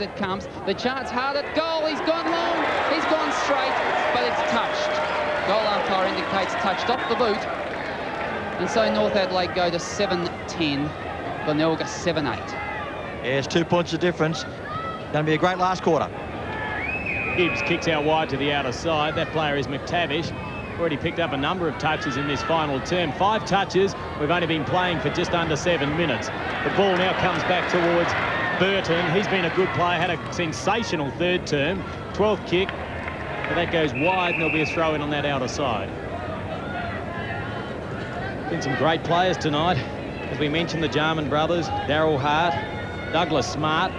It comes, the chance hard at goal, he's gone long, he's gone straight, but it's touched. Goal umpire indicates touched off the boot. And so North Adelaide go to 7-10, Glenelg 7-8. Yes, 2 points of difference. Going to be a great last quarter. Gibbs kicks out wide to the outer side. That player is McTavish. Already picked up a number of touches in this final term. 5 touches. We've only been playing for just under 7 minutes. The ball now comes back towards Burton. He's been a good player, had a sensational third term. 12th kick, but that goes wide and there'll be a throw in on that outer side. Been some great players tonight. As we mentioned, the Jarman brothers, Darryl Hart, Douglas Smart,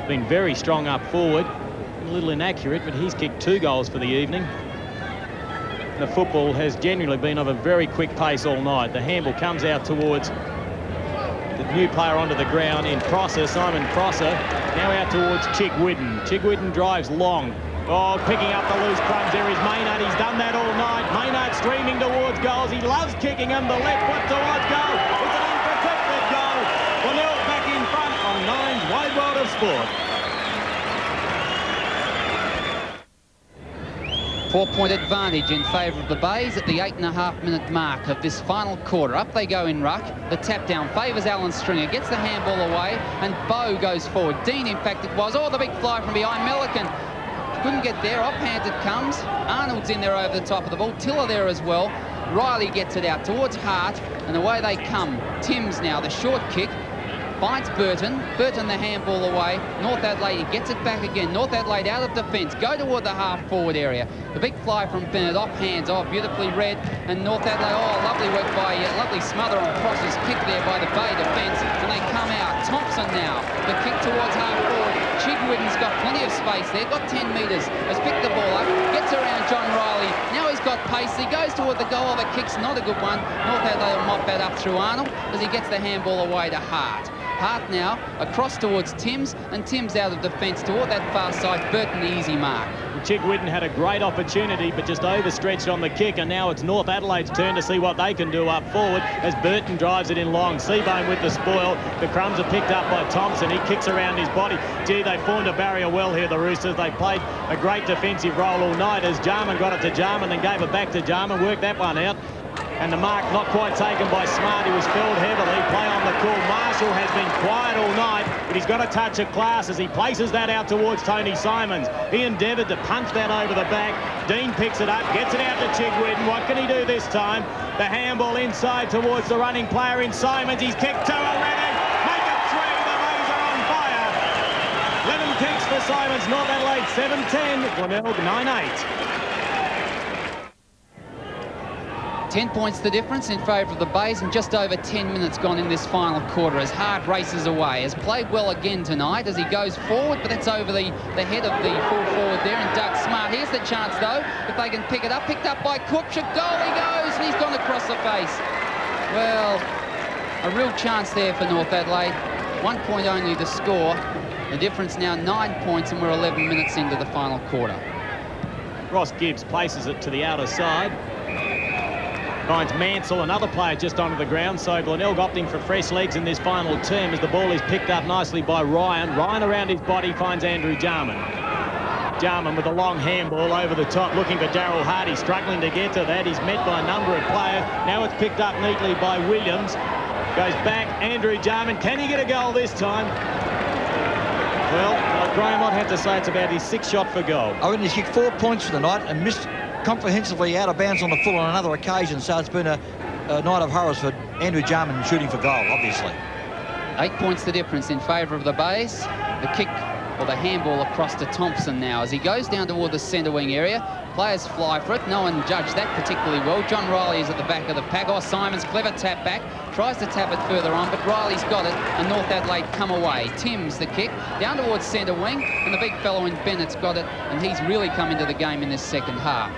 been very strong up forward. A little inaccurate, but he's kicked 2 goals for the evening. The football has generally been of a very quick pace all night. The handball comes out towards the new player onto the ground in Prosser, Simon Prosser, now out towards Chigwidden. Chigwidden drives long. Oh, picking up the loose crumbs. There is Maynard. He's done that all night. Maynard streaming towards goals. He loves kicking them. The left foot towards goal. It's an unprotected goal. Glenelg back in front on 9's Wide World of Sport. 4-point advantage in favour of the Bays at the 8.5-minute mark of this final quarter. Up they go in ruck. The tap down favours Alan Stringer, gets the handball away, and Bow goes forward. Dean, in fact, it was. Oh, the big fly from behind. Milliken couldn't get there. Offhand it comes. Arnold's in there over the top of the ball. Tiller there as well. Riley gets it out towards Hart, and away they come. Timms now, the short kick. Finds Burton. Burton the handball away. North Adelaide gets it back again. North Adelaide out of defence. Go toward the half-forward area. The big fly from Bennett off hands. Oh, beautifully read. And North Adelaide, oh, lovely work by, lovely smother on Prosser's kick there by the Bay defence. And they come out. Thompson now. The kick towards half-forward. Chigwidden's got plenty of space there. Got 10 metres. Has picked the ball up. Gets around John Riley. Now he's got pace. He goes toward the goal. The kick's not a good one. North Adelaide will mop that up through Arnold as he gets the handball away to Hart. Hart now across towards Timms, and Timms out of defence toward that far side. Burton the easy mark. Chigwidden had a great opportunity, but just overstretched on the kick, and now it's North Adelaide's turn to see what they can do up forward as Burton drives it in long. Seabone with the spoil. The crumbs are picked up by Thompson. He kicks around his body. Gee, they formed a barrier well here, the Roosters. They played a great defensive role all night as Jarman got it to Jarman and gave it back to Jarman. Worked that one out. And the mark not quite taken by Smart. He was felled heavily. Play on the call. Marshall has been quiet all night, but he's got a touch of class as he places that out towards Tony Simons. He endeavoured to punch that over the back. Dean picks it up, gets it out to Chigwidden. What can he do this time? The handball inside towards the running player in Simons. He's kicked 2 already. Make it 3. The Rays are on fire. 11 kicks for Simons. North Adelaide 7-10. Glenelg 9-8. 10 points the difference in favour of the Bays, and just over 10 minutes gone in this final quarter as Hart races away. Has played well again tonight as he goes forward, but that's over the head of the full forward there, and Doug Smart. Here's the chance though, if they can pick it up. Picked up by Kupchak. Goal he goes, and he's gone across the face. Well, a real chance there for North Adelaide. 1 point only to score. The difference now 9 points, and we're 11 minutes into the final quarter. Ross Gibbs places it to the outer side. Finds Mansell, another player just onto the ground, so Glenelg opting for fresh legs in this final term as the ball is picked up nicely by Ryan. Ryan around his body finds Andrew Jarman. Jarman with a long handball over the top, looking for Darryl Hart. He's struggling to get to that. He's met by a number of players. Now it's picked up neatly by Williams. Goes back, Andrew Jarman. Can he get a goal this time? Well, Graham, I'd have to say it's about his 6th shot for goal. I reckon he's kicked 4 points for the night and missed comprehensively out of bounds on the full on another occasion, so it's been a night of horrors for Andrew Jarman shooting for goal, obviously. 8 points the difference in favour of the Bays. The kick, or the handball, across to Thompson now as he goes down toward the centre wing area. Players fly for it. No one judged that particularly well. John Riley is at the back of the pack. Oh, Simons, clever tap back. Tries to tap it further on, but Riley's got it, and North Adelaide come away. Timms the kick, down towards centre wing, and the big fellow in Bennett's got it, and he's really come into the game in this second half.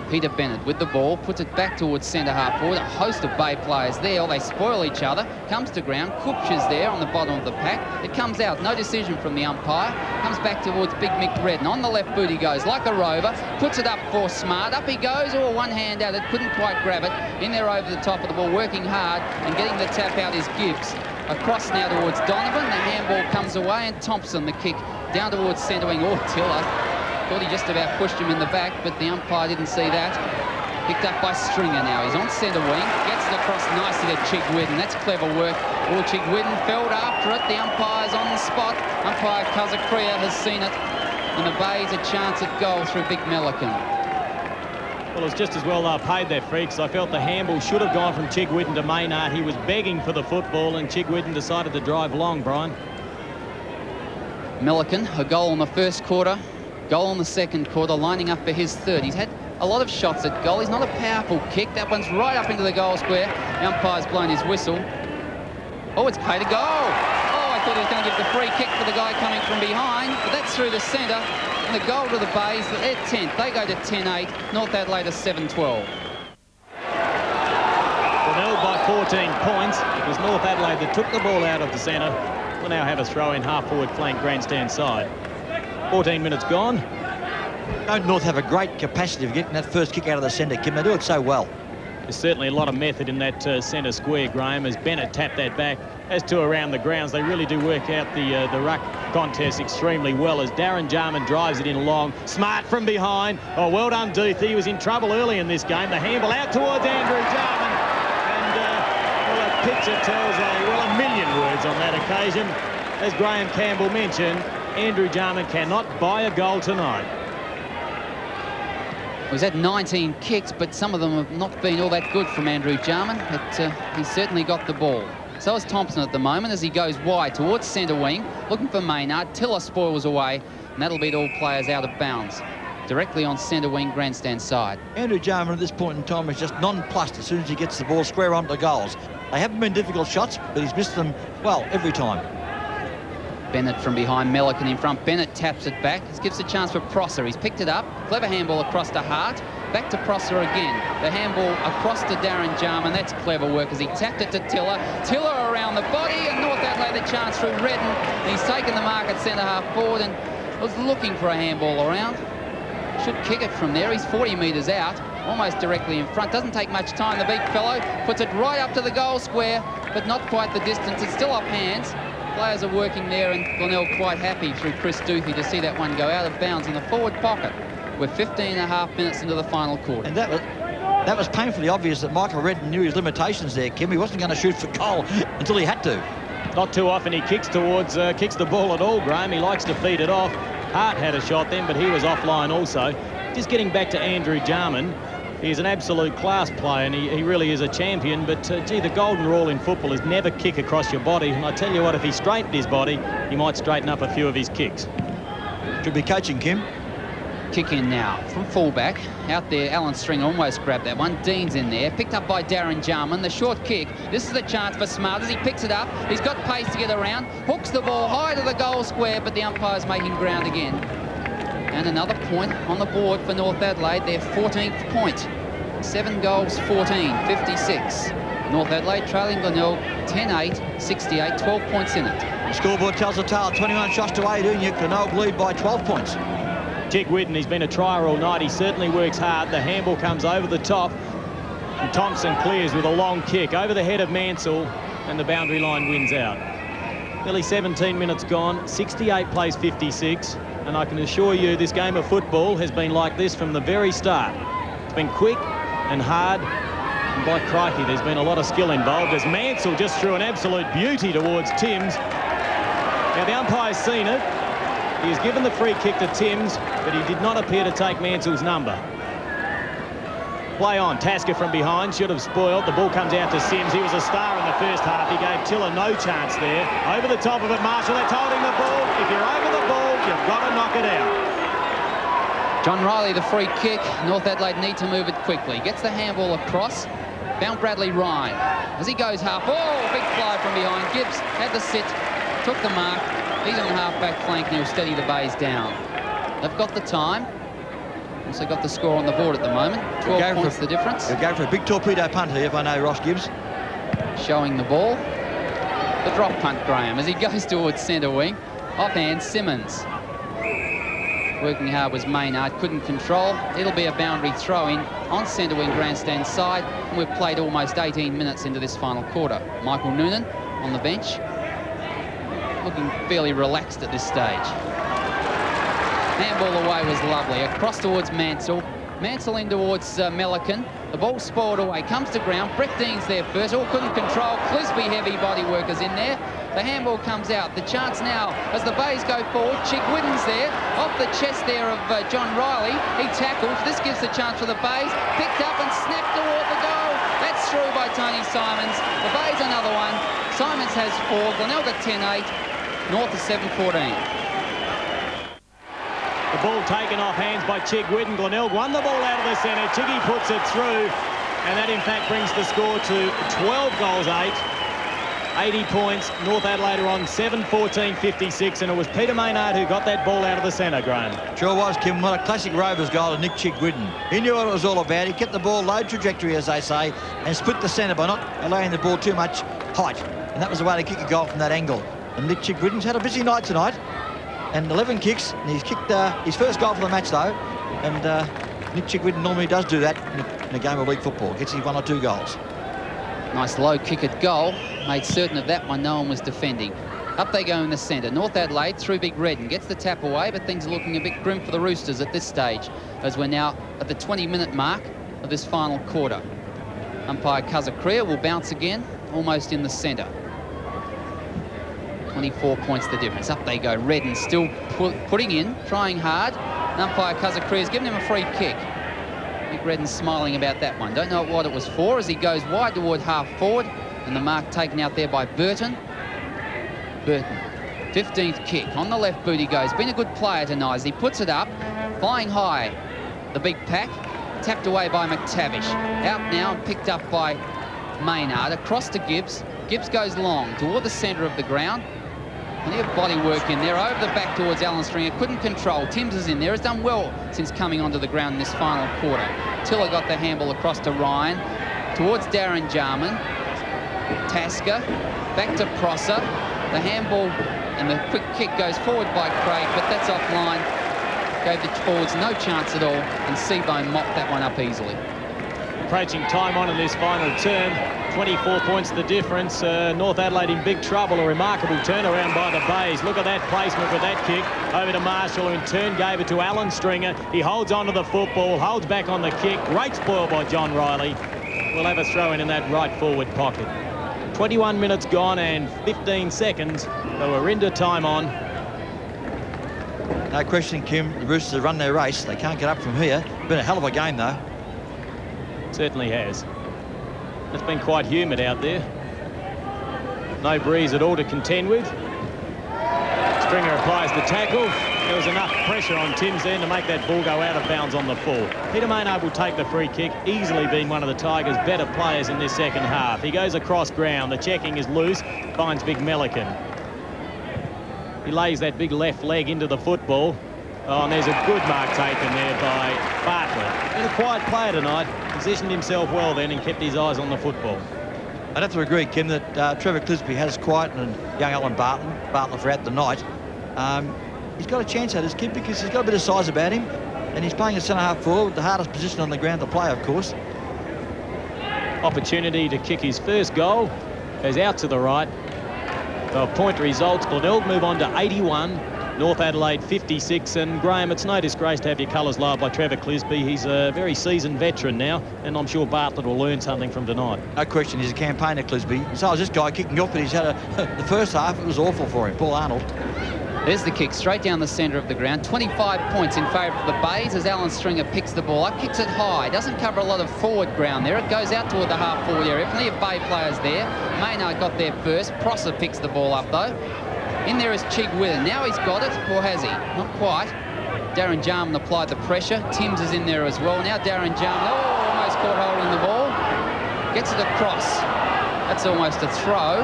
Peter Bennett with the ball, puts it back towards centre half forward. A host of Bay players there. They spoil each other. Comes to ground. Kupch's there on the bottom of the pack. It comes out. No decision from the umpire. Comes back towards Big Mick Redden. On the left boot he goes like a rover. Puts it up for Smart. Up he goes. Oh, one hand out. It couldn't quite grab it. In there over the top of the ball, working hard and getting the tap out is Gibbs. Across now towards Donovan. The handball comes away, and Thompson, the kick down towards centre wing. Oh, Tiller. Thought he just about pushed him in the back, but the umpire didn't see that. Picked up by Stringer now. He's on centre wing. Gets it across nicely to Chigwidden. That's clever work. Oh, Chigwidden felled after it. The umpire's on the spot. Umpire Kazakria has seen it. And the Bays a chance at goal through Vic Milliken. Well, it's just as well they paid their freaks. I felt the handball should have gone from Chigwidden to Maynard. He was begging for the football, and Chigwidden decided to drive long, Brian. Milliken, a goal in the first quarter, goal in the second quarter, lining up for his third. He's had a lot of shots at goal. He's not a powerful kick. That one's right up into the goal square. The umpire's blown his whistle. Oh, it's paid a goal. Oh, I thought he was going to give the free kick for the guy coming from behind, but that's through the centre. And the goal to the Bays, they're 10th. They go to 10-8. North Adelaide is 7-12. Glenelg by 14 points. It was North Adelaide that took the ball out of the centre. We'll now have a throw in half-forward flank grandstand side. 14 minutes gone. Don't North have a great capacity of getting that first kick out of the centre, Kim? They do it so well. There's certainly a lot of method in that centre square, Graham, as Bennett tapped that back. As to around the grounds, they really do work out the ruck contest extremely well as Darren Jarman drives it in long. Smart from behind. Oh, well done, Duthie. He was in trouble early in this game. The handball out towards Andrew Jarman. And, well, a picture tells a million words on that occasion. As Graham Campbell mentioned, Andrew Jarman cannot buy a goal tonight. He's had 19 kicks, but some of them have not been all that good from Andrew Jarman. But he's certainly got the ball. So is Thompson at the moment as he goes wide towards centre wing, looking for Maynard. Tiller spoils away, and that'll beat all players out of bounds. Directly on centre wing grandstand side. Andrew Jarman at this point in time is just nonplussed as soon as he gets the ball square onto the goals. They haven't been difficult shots, but he's missed them, well, every time. Bennett from behind, Milliken in front. Bennett taps it back. This gives a chance for Prosser. He's picked it up. Clever handball across to Hart. Back to Prosser again. The handball across to Darren Jarman. That's clever work as he tapped it to Tiller. Tiller around the body, and North Adelaide the chance through Redden. He's taken the mark at centre half forward and was looking for a handball around. Should kick it from there. He's 40 metres out, almost directly in front. Doesn't take much time. The big fellow puts it right up to the goal square, but not quite the distance. It's still off hands. Players are working there, and Glenelg quite happy through Chris Duthie to see that one go out of bounds in the forward pocket. We're 15.5 minutes into the final quarter. And that was painfully obvious that Michael Redden knew his limitations there, Kim. He wasn't going to shoot for goal until he had to. Not too often he kicks the ball at all, Graham. He likes to feed it off. Hart had a shot then, but he was offline also. Just getting back to Andrew Jarman. He's an absolute class player, and he really is a champion. But, gee, the golden rule in football is never kick across your body. And I tell you what, if he straightened his body, he might straighten up a few of his kicks. Should be coaching, Kim. Kick in now from fullback. Out there, Alan Stringer almost grabbed that one. Dean's in there. Picked up by Darren Jarman. The short kick. This is the chance for Smart as he picks it up. He's got pace to get around. Hooks the ball high to the goal square, but the umpire's making ground again. And another point on the board for North Adelaide, their 14th point. 7 goals, 14, 56. North Adelaide trailing Glenelg 10-8, 68, 12 points in it. The scoreboard tells the tale, 21 shots to 18, yet Glenelg lead by 12 points. Chigwidden, he's been a trier all night. He certainly works hard. The handball comes over the top, and Thompson clears with a long kick over the head of Mansell, and the boundary line wins out. Nearly 17 minutes gone, 68 plays 56. And I can assure you this game of football has been like this from the very start. It's been quick and hard, and by crikey, there's been a lot of skill involved as Mansell just threw an absolute beauty towards Timms. Now, the umpire's seen it. He has given the free kick to Timms, but he did not appear to take Mansell's number. Play on. Tasker from behind should have spoiled. The ball comes out to Sims. He was a star in the first half. He gave Tiller no chance there. Over the top of it, Marshall. That's holding the ball. If you're over the ball, you've got to knock it out. John Riley, the free kick. North Adelaide need to move it quickly. Gets the handball across. Found Bradley Ryan. As he goes half. Oh, big fly from behind. Gibbs had the sit. Took the mark. He's on the half-back flank and he'll steady the Bays down. They've got the time. Also got the score on the board at the moment. 12 points the difference. He'll go for a big torpedo punt here, if I know Ross Gibbs. Showing the ball. The drop punt, Graham, as he goes towards centre wing. Offhand, Simmons. Working hard was Maynard, couldn't control. It'll be a boundary throw-in on centre wing grandstand side. And we've played almost 18 minutes into this final quarter. Michael Noonan on the bench. Looking fairly relaxed at this stage. Handball away was lovely. Across towards Mansell. Mansell in towards Melican. The ball spoiled away. Comes to ground. Brett Dean's there first. All couldn't control. Clisby heavy body workers in there. The handball comes out. The chance now as the Bays go forward. Chick Whitten's there. Off the chest there of John Riley. He tackles. This gives the chance for the Bays. Picked up and snapped toward the goal. That's through by Tony Simons. The Bays another one. Simons has 4. Glenelg at 10-8. North is 7-14. The ball taken off hands by Chick Whitten. Glenelg won the ball out of the centre. Chiggy puts it through, and that in fact brings the score to 12 goals 8. 80 points. North Adelaide are on 7-14-56, and it was Peter Maynard who got that ball out of the centre, Graham. Sure was, Kim. What a classic Rovers goal to Nick Chick Whitten. He knew what it was all about. He kept the ball low trajectory, as they say, and split the centre by not allowing the ball too much height. And that was the way to kick a goal from that angle. And Nick Chick Whitten's had a busy night tonight. And 11 kicks, and he's kicked his first goal for the match, though. And Nick Chick Whitten normally does do that in a game of league football. Gets his 1 or 2 goals. Nice low kick at goal. Made certain of that one. No one was defending. Up they go in the centre. North Adelaide through Big Redden. Gets the tap away, but things are looking a bit grim for the Roosters at this stage, as we're now at the 20-minute mark of this final quarter. Umpire Kazakria will bounce again, almost in the centre. 24 points the difference. Up they go. Redden still putting in, trying hard. And umpire Kazakria has given him a free kick. Big Redden's smiling about that one. Don't know what it was for as he goes wide toward half forward. And the mark taken out there by Burton. Burton, 15th kick. On the left boot he goes. Been a good player tonight as he puts it up. Flying high. The big pack. Tapped away by McTavish. Out now and picked up by Maynard. Across to Gibbs. Gibbs goes long toward the centre of the ground. Plenty of body work in there. Over the back towards Alan Stringer. Couldn't control. Timms is in there. Has done well since coming onto the ground in this final quarter. Tiller got the handball across to Ryan. Towards Darren Jarman. Tasker. Back to Prosser. The handball and the quick kick goes forward by Craig, but that's offline. Gave the forwards no chance at all, and Seabone mopped that one up easily. Approaching time on in this final term. 24 points the difference. North Adelaide in big trouble. A remarkable turnaround by the Bays. Look at that placement with that kick. Over to Marshall, who in turn gave it to Alan Stringer. He holds on to the football, holds back on the kick. Great spoil by John Riley. We'll have a throw in that right forward pocket. 21 minutes gone and 15 seconds. So we're into time on. No question, Kim. The Roosters have run their race. They can't get up from here. Been a hell of a game, though. Certainly has. It's been quite humid out there. No breeze at all to contend with. Stringer applies the tackle. There was enough pressure on Tim's end to make that ball go out of bounds on the full. Peter Maynard will take the free kick, easily being one of the Tigers' better players in this second half. He goes across ground. The checking is loose. Finds Big Melican. He lays that big left leg into the football. Oh, and there's a good mark taken there by Bartlett. Been a quiet player tonight. Positioned himself well then and kept his eyes on the football. I'd have to agree, Kim, that Trevor Clisby has quietened young Alan Bartlett throughout the night. He's got a chance at his kid because he's got a bit of size about him, and he's playing a centre-half forward, the hardest position on the ground to play, of course. Opportunity to kick his first goal. Goes out to the right. The point results. Glenelg move on to 81. North Adelaide 56. And Graham, it's no disgrace to have your colours lowered by Trevor Clisby. He's a very seasoned veteran now, and I'm sure Bartlett will learn something from tonight. No question, he's a campaigner, Clisby. So is this guy kicking off, but he's had the first half, it was awful for him. Paul Arnold. There's the kick straight down the centre of the ground. 25 points in favour of the Bays as Alan Stringer picks the ball up. Kicks it high. Doesn't cover a lot of forward ground there. It goes out toward the half-forward area. Plenty of Bay players there. Maynard got there first. Prosser picks the ball up, though. In there is Chig Whitten. Now he's got it, or has he? Not quite. Darren Jarman applied the pressure. Timms is in there as well. Now Darren Jarman, almost caught hold in the ball. Gets it across. That's almost a throw.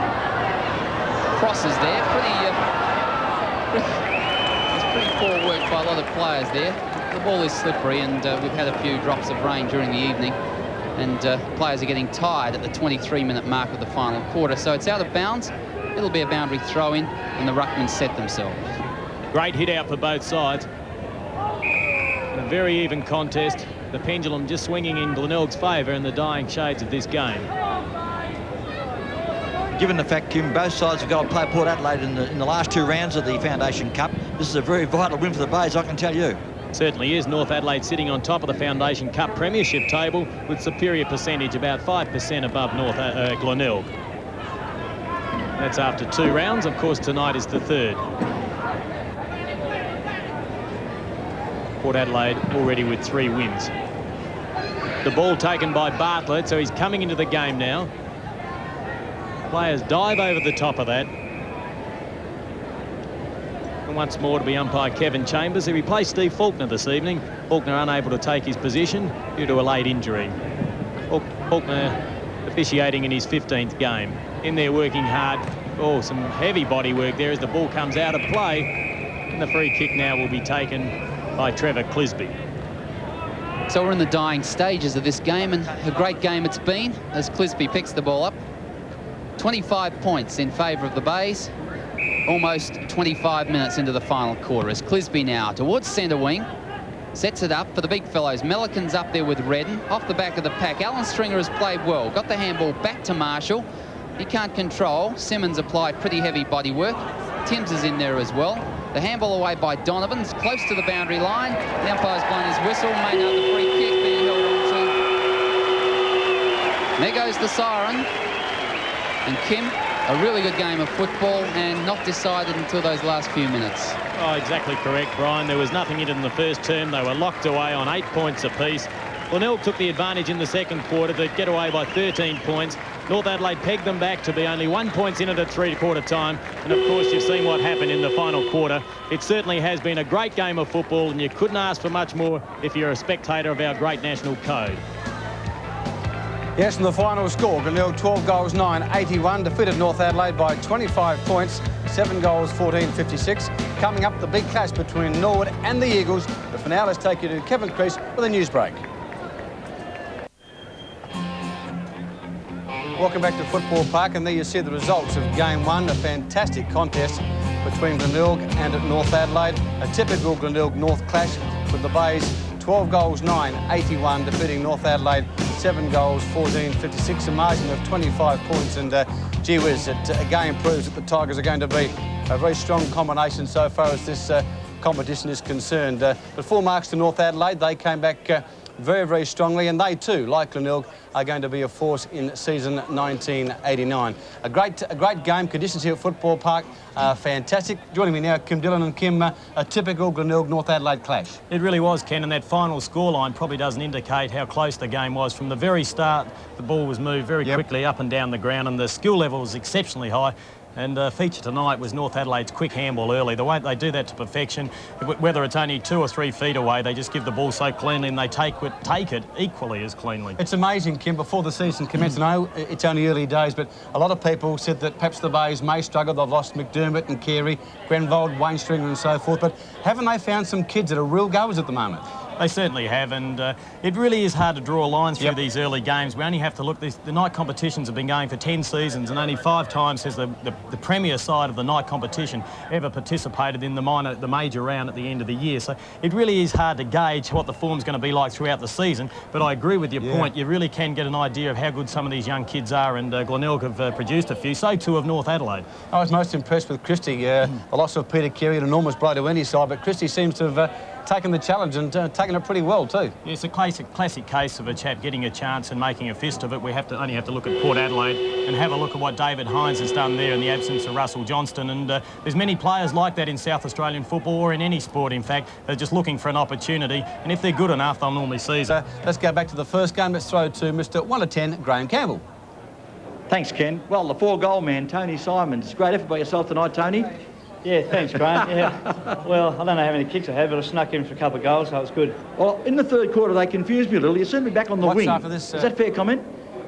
Crosses there. It's pretty poor work by a lot of players there. The ball is slippery, and we've had a few drops of rain during the evening, and players are getting tired at the 23-minute mark of the final quarter. So it's out of bounds. It'll be a boundary throw-in, and the ruckmen set themselves. Great hit out for both sides. A very even contest. The pendulum just swinging in Glenelg's favour in the dying shades of this game. given the fact, Kim, both sides have got to play Port Adelaide in the last 2 rounds of the Foundation Cup. This is a very vital win for the Bays, I can tell you. Certainly is. North Adelaide sitting on top of the Foundation Cup premiership table with superior percentage, about 5% above Glenelg. That's after 2 rounds. Of course, tonight is the 3rd. Port Adelaide already with 3 wins. The ball taken by Bartlett, so he's coming into the game now. Players dive over the top of that. And once more to be umpire Kevin Chambers. He replaced Steve Faulkner this evening. Faulkner unable to take his position due to a late injury. Faulkner officiating in his 15th game. In there working hard. Oh, some heavy body work there as the ball comes out of play. And the free kick now will be taken by Trevor Clisby. So we're in the dying stages of this game, and a great game it's been as Clisby picks the ball up. 25 points in favour of the Bays. Almost 25 minutes into the final quarter as Clisby now towards centre wing. Sets it up for the big fellows. Melican's up there with Redden. Off the back of the pack. Alan Stringer has played well. Got the handball back to Marshall. He can't control. Simmons applied pretty heavy body work. Timms is in there as well. The handball away by Donovan's close to the boundary line. The umpire's blown his whistle. May know the free kick being held on to. There goes the siren. And Kim, a really good game of football and not decided until those last few minutes. Oh, exactly correct, Brian. There was nothing in it in the first term. They were locked away on 8 points apiece. Glenelg took the advantage in the second quarter to get away by 13 points. North Adelaide pegged them back to be only 1 point in it at 3/4 time. And, of course, you've seen what happened in the final quarter. It certainly has been a great game of football, and you couldn't ask for much more if you're a spectator of our great national code. Yes, and the final score, Glenelg 12 goals, 9-81, defeated North Adelaide by 25 points, 7 goals, 14-56. Coming up, the big clash between Norwood and the Eagles. But for now, let's take you to Kevin Crease with a news break. Welcome back to Football Park, and there you see the results of Game 1, a fantastic contest between Glenelg and North Adelaide. A typical Glenelg North clash with the Bays 12 goals, 9-81, defeating North Adelaide 7 goals, 14-56, a margin of 25 points. And gee whiz, it again proves that the Tigers are going to be a very strong combination so far as this competition is concerned. But full marks to North Adelaide. They came back very, very strongly, and they too, like Glenelg, are going to be a force in season 1989. A great game. Conditions here at Football Park are fantastic. Joining me now, Kim Dillon, and Kim, a typical Glenelg North Adelaide clash. It really was, Ken, and that final scoreline probably doesn't indicate how close the game was. From the very start, the ball was moved very quickly up and down the ground, and the skill level was exceptionally high. And feature tonight was North Adelaide's quick handball early. The way they do that to perfection, whether it's only 2 or 3 feet away, they just give the ball so cleanly, and they take it equally as cleanly. It's amazing, Kim, before the season commenced. I know it's only early days, but a lot of people said that perhaps the Bays may struggle. They've lost McDermott and Carey, Grenvold, Wayne Stringer and so forth. But haven't they found some kids that are real goers at the moment? They certainly have, and it really is hard to draw lines through these early games. We only have to look, the night competitions have been going for 10 seasons, and only 5 times has the premier side of the night competition ever participated in the major round at the end of the year. So it really is hard to gauge what the form's going to be like throughout the season, but I agree with your point. You really can get an idea of how good some of these young kids are, and Glenelg have produced a few, so too of North Adelaide. I was most impressed with Christie. The loss of Peter Carey, an enormous blow to any side, but Christie seems to have taken the challenge and taken it pretty well too. Yeah, it's a classic case of a chap getting a chance and making a fist of it. We only have to look at Port Adelaide and have a look at what David Hines has done there in the absence of Russell Johnston. And there's many players like that in South Australian football, or in any sport, in fact. They're just looking for an opportunity, and if they're good enough, they'll normally seize it. Let's go back to the first game. Let's throw to Mr. 1 of 10, Graham Campbell. Thanks, Ken. Well, the 4-goal man, Tony Simons. Great effort by yourself tonight, Tony. Yeah, thanks, Grant. Yeah. Well, I don't know how many kicks I had, but I snuck in for a couple of goals, so it was good. Well, in the third quarter, they confused me a little. You sent me back on the wing. After this, is that a fair comment?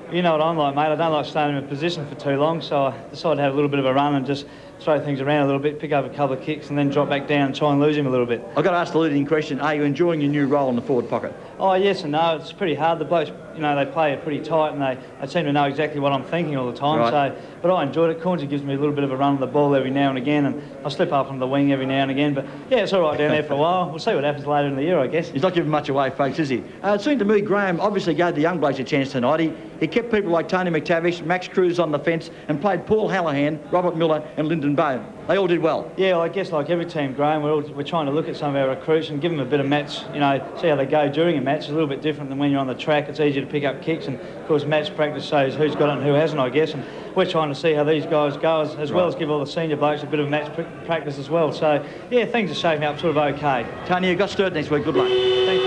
You know what I'm like, mate. I don't like staying in a position for too long, so I decided to have a little bit of a run and just throw things around a little bit, pick up a couple of kicks and then drop back down and try and lose him a little bit. I've got to ask the leading question, are you enjoying your new role in the forward pocket? Oh, yes and no. It's pretty hard. The blokes, you know, they play it pretty tight and they seem to know exactly what I'm thinking all the time. Right. So, but I enjoyed it. Cornsey gives me a little bit of a run of the ball every now and again, and I slip up on the wing every now and again. But yeah, it's all right down there for a while. We'll see what happens later in the year, I guess. He's not giving much away, folks, is he? It seemed to me Graham obviously gave the young blokes a chance tonight. He kept people like Tony McTavish, Max Cruz on the fence and played Paul Hallahan, Robert Miller and Lyndon Bowen. They all did well. Yeah, well, I guess like every team, Graham, we're trying to look at some of our recruits and give them a bit of match, you know, see how they go during a match. It's a little bit different than when you're on the track. It's easier to pick up kicks, and of course match practice shows who's got it and who hasn't, I guess. And we're trying to see how these guys go as well as give all the senior blokes a bit of match practice as well. So yeah, things are shaping up sort of okay. Tony, you've got Sturt next week. Good luck. Thank you.